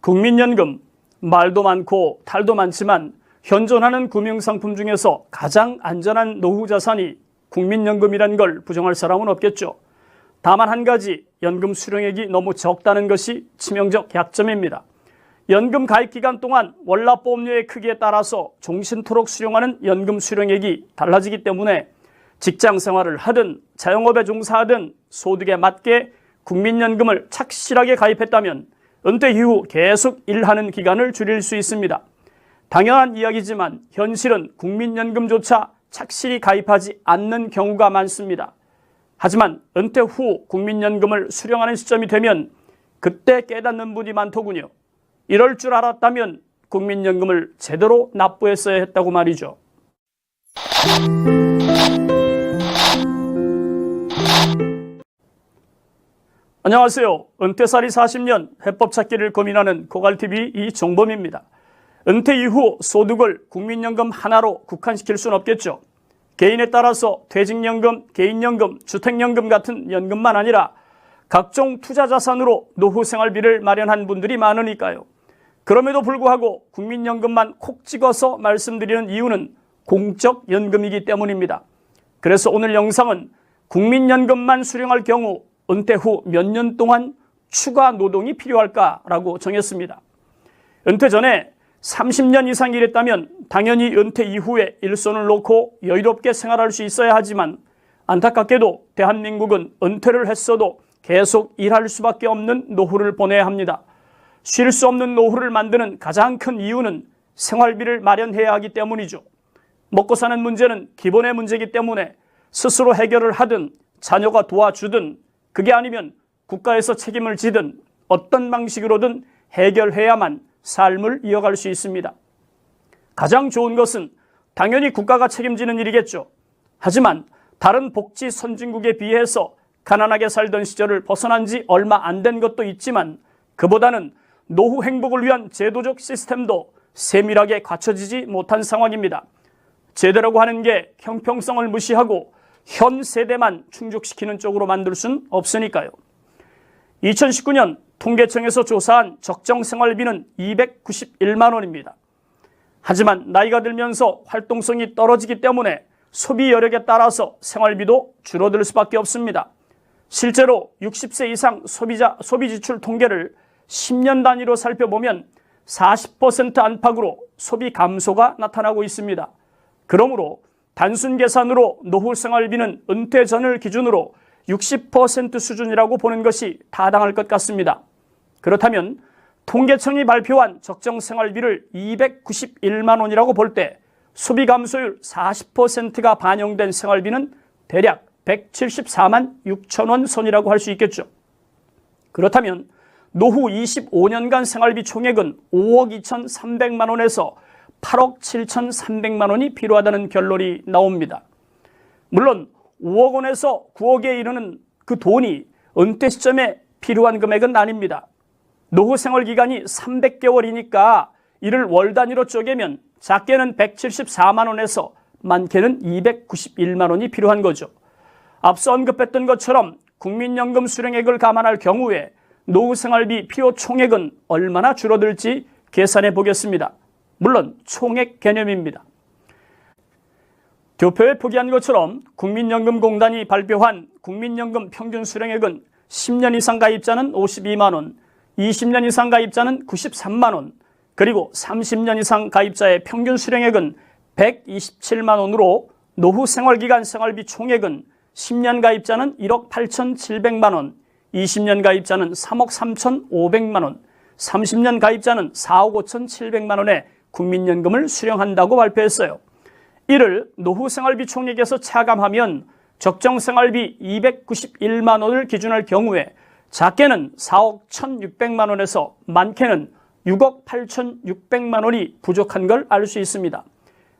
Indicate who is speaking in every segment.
Speaker 1: 국민연금, 말도 많고 탈도 많지만 현존하는 금융상품 중에서 가장 안전한 노후 자산이 국민연금이란 걸 부정할 사람은 없겠죠. 다만 한 가지, 연금 수령액이 너무 적다는 것이 치명적 약점입니다. 연금 가입 기간 동안 월납보험료의 크기에 따라서 종신토록 수령하는 연금 수령액이 달라지기 때문에 직장 생활을 하든 자영업에 종사하든 소득에 맞게 국민연금을 착실하게 가입했다면 은퇴 이후 계속 일하는 기간을 줄일 수 있습니다. 당연한 이야기지만 현실은 국민연금조차 착실히 가입하지 않는 경우가 많습니다. 하지만 은퇴 후 국민연금을 수령하는 시점이 되면 그때 깨닫는 분이 많더군요. 이럴 줄 알았다면 국민연금을 제대로 납부했어야 했다고 말이죠. 안녕하세요. 은퇴살이 40년 해법 찾기를 고민하는 고갈TV 이종범입니다. 은퇴 이후 소득을 국민연금 하나로 국한시킬 수는 없겠죠. 개인에 따라서 퇴직연금, 개인연금, 주택연금 같은 연금만 아니라 각종 투자자산으로 노후 생활비를 마련한 분들이 많으니까요. 그럼에도 불구하고 국민연금만 콕 찍어서 말씀드리는 이유는 공적 연금이기 때문입니다. 그래서 오늘 영상은 국민연금만 수령할 경우 은퇴 후 몇 년 동안 추가 노동이 필요할까라고 정했습니다. 은퇴 전에 30년 이상 일했다면 당연히 은퇴 이후에 일손을 놓고 여유롭게 생활할 수 있어야 하지만 안타깝게도 대한민국은 은퇴를 했어도 계속 일할 수밖에 없는 노후를 보내야 합니다. 쉴 수 없는 노후를 만드는 가장 큰 이유는 생활비를 마련해야 하기 때문이죠. 먹고 사는 문제는 기본의 문제이기 때문에 스스로 해결을 하든 자녀가 도와주든 그게 아니면 국가에서 책임을 지든 어떤 방식으로든 해결해야만 삶을 이어갈 수 있습니다. 가장 좋은 것은 당연히 국가가 책임지는 일이겠죠. 하지만 다른 복지 선진국에 비해서 가난하게 살던 시절을 벗어난 지 얼마 안 된 것도 있지만 그보다는 노후 행복을 위한 제도적 시스템도 세밀하게 갖춰지지 못한 상황입니다. 제도라고 하는 게 형평성을 무시하고 현 세대만 충족시키는 쪽으로 만들 수는 없으니까요. 2019년 통계청에서 조사한 적정생활비는 291만 원입니다. 하지만 나이가 들면서 활동성이 떨어지기 때문에 소비 여력에 따라서 생활비도 줄어들 수밖에 없습니다. 실제로 60세 이상 소비 지출 통계를 10년 단위로 살펴보면 40% 안팎으로 소비 감소가 나타나고 있습니다. 그러므로 단순 계산으로 노후 생활비는 은퇴 전을 기준으로 60% 수준이라고 보는 것이 타당할 것 같습니다. 그렇다면 통계청이 발표한 적정 생활비를 291만 원이라고 볼 때 소비 감소율 40%가 반영된 생활비는 대략 174만 6천 원 선이라고 할 수 있겠죠. 그렇다면 노후 25년간 생활비 총액은 5억 2,300만 원에서 8억 7,300만 원이 필요하다는 결론이 나옵니다. 물론 5억 원에서 9억에 이르는 그 돈이 은퇴 시점에 필요한 금액은 아닙니다. 노후 생활 기간이 300개월이니까 이를 월 단위로 쪼개면 작게는 174만 원에서 많게는 291만 원이 필요한 거죠. 앞서 언급했던 것처럼 국민연금 수령액을 감안할 경우에 노후 생활비 필요 총액은 얼마나 줄어들지 계산해 보겠습니다. 물론 총액 개념입니다. 교표에 표기한 것처럼 국민연금공단이 발표한 국민연금 평균 수령액은 10년 이상 가입자는 52만 원, 20년 이상 가입자는 93만 원, 그리고 30년 이상 가입자의 평균 수령액은 127만 원으로 노후 생활기간 생활비 총액은 10년 가입자는 1억 8,700만 원, 20년 가입자는 3억 3,500만 원, 30년 가입자는 4억 5,700만 원의 국민연금을 수령한다고 발표했어요. 이를 노후 생활비 총액에서 차감하면 적정 생활비 291만 원을 기준할 경우에 작게는 4억 1,600만 원에서 많게는 6억 8,600만 원이 부족한 걸 알 수 있습니다.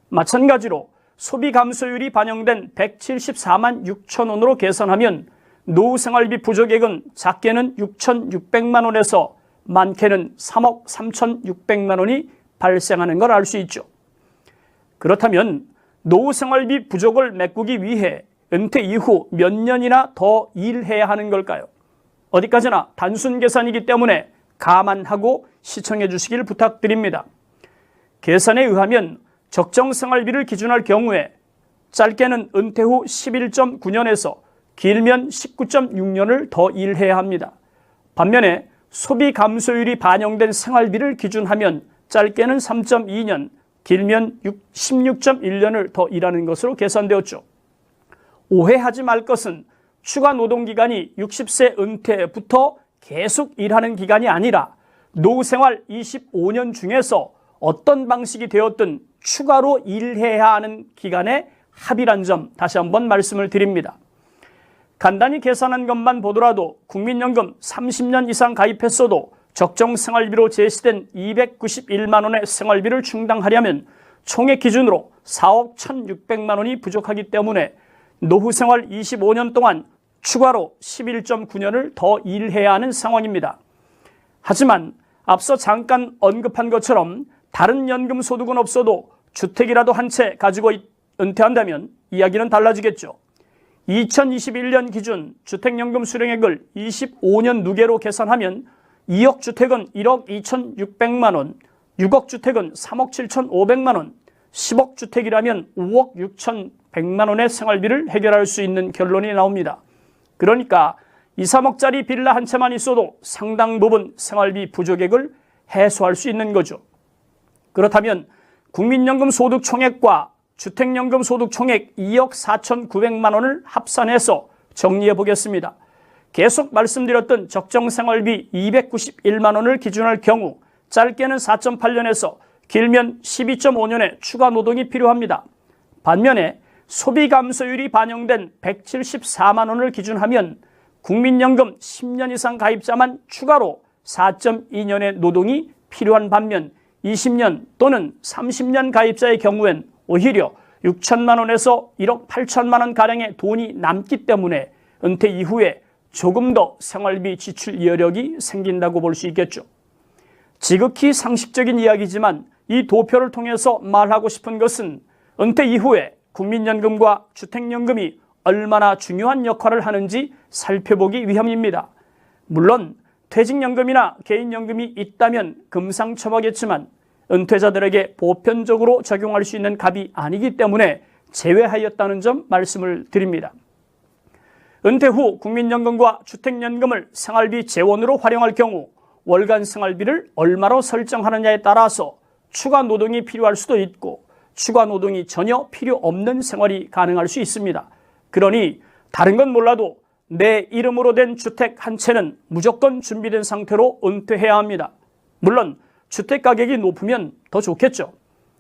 Speaker 1: 마찬가지로 소비 감소율이 반영된 174만 6천 원으로 계산하면 노후 생활비 부족액은 작게는 6,600만 원에서 많게는 3억 3,600만 원이 발생하는 걸 알 수 있죠. 그렇다면 노후 생활비 부족을 메꾸기 위해 은퇴 이후 몇 년이나 더 일해야 하는 걸까요? 어디까지나 단순 계산이기 때문에 감안하고 시청해 주시길 부탁드립니다. 계산에 의하면 적정 생활비를 기준할 경우에 짧게는 은퇴 후 11.9년에서 길면 19.6년을 더 일해야 합니다. 반면에 소비 감소율이 반영된 생활비를 기준하면 짧게는 3.2년, 길면 16.1년을 더 일하는 것으로 계산되었죠. 오해하지 말 것은 추가 노동기간이 60세 은퇴부터 계속 일하는 기간이 아니라 노후생활 25년 중에서 어떤 방식이 되었든 추가로 일해야 하는 기간에 합의란 점 다시 한번 말씀을 드립니다. 간단히 계산한 것만 보더라도 국민연금 30년 이상 가입했어도 적정 생활비로 제시된 291만 원의 생활비를 충당하려면 총액 기준으로 4억 1,600만 원이 부족하기 때문에 노후생활 25년 동안 추가로 11.9년을 더 일해야 하는 상황입니다. 하지만 앞서 잠깐 언급한 것처럼 다른 연금 소득은 없어도 주택이라도 한 채 가지고 은퇴한다면 이야기는 달라지겠죠. 2021년 기준 주택연금 수령액을 25년 누계로 계산하면 2억 주택은 1억 2,600만 원, 6억 주택은 3억 7,500만 원, 10억 주택이라면 5억 6,100만 원의 생활비를 해결할 수 있는 결론이 나옵니다. 그러니까 2, 3억짜리 빌라 한 채만 있어도 상당 부분 생활비 부족액을 해소할 수 있는 거죠. 그렇다면 국민연금 소득 총액과 주택연금 소득 총액 2억 4,900만 원을 합산해서 정리해 보겠습니다. 계속 말씀드렸던 적정 생활비 291만 원을 기준할 경우 짧게는 4.8년에서 길면 12.5년의 추가 노동이 필요합니다. 반면에 소비 감소율이 반영된 174만 원을 기준하면 국민연금 10년 이상 가입자만 추가로 4.2년의 노동이 필요한 반면 20년 또는 30년 가입자의 경우엔 오히려 6천만 원에서 1억 8천만 원 가량의 돈이 남기 때문에 은퇴 이후에 조금 더 생활비 지출 여력이 생긴다고 볼 수 있겠죠. 지극히 상식적인 이야기지만 이 도표를 통해서 말하고 싶은 것은 은퇴 이후에 국민연금과 주택연금이 얼마나 중요한 역할을 하는지 살펴보기 위함입니다. 물론 퇴직연금이나 개인연금이 있다면 금상첨화겠지만 은퇴자들에게 보편적으로 적용할 수 있는 값이 아니기 때문에 제외하였다는 점 말씀을 드립니다. 은퇴 후 국민연금과 주택연금을 생활비 재원으로 활용할 경우 월간 생활비를 얼마로 설정하느냐에 따라서 추가 노동이 필요할 수도 있고 추가 노동이 전혀 필요 없는 생활이 가능할 수 있습니다. 그러니 다른 건 몰라도 내 이름으로 된 주택 한 채는 무조건 준비된 상태로 은퇴해야 합니다. 물론 주택 가격이 높으면 더 좋겠죠.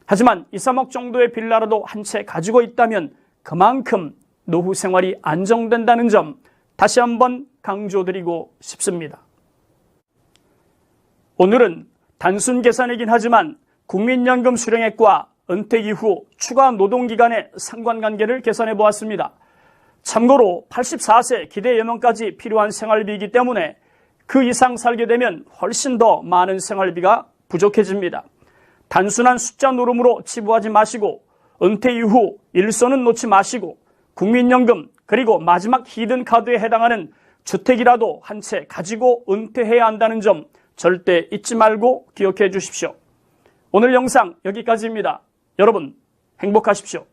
Speaker 1: 하지만 2, 3억 정도의 빌라라도 한 채 가지고 있다면 그만큼 노후 생활이 안정된다는 점 다시 한번 강조드리고 싶습니다. 오늘은 단순 계산이긴 하지만 국민연금 수령액과 은퇴 이후 추가 노동기간의 상관관계를 계산해 보았습니다. 참고로 84세 기대 연원까지 필요한 생활비이기 때문에 그 이상 살게 되면 훨씬 더 많은 생활비가 부족해집니다. 단순한 숫자 노름으로 치부하지 마시고 은퇴 이후 일손은 놓지 마시고 국민연금 그리고 마지막 히든카드에 해당하는 주택이라도 한 채 가지고 은퇴해야 한다는 점 절대 잊지 말고 기억해 주십시오. 오늘 영상 여기까지입니다. 여러분 행복하십시오.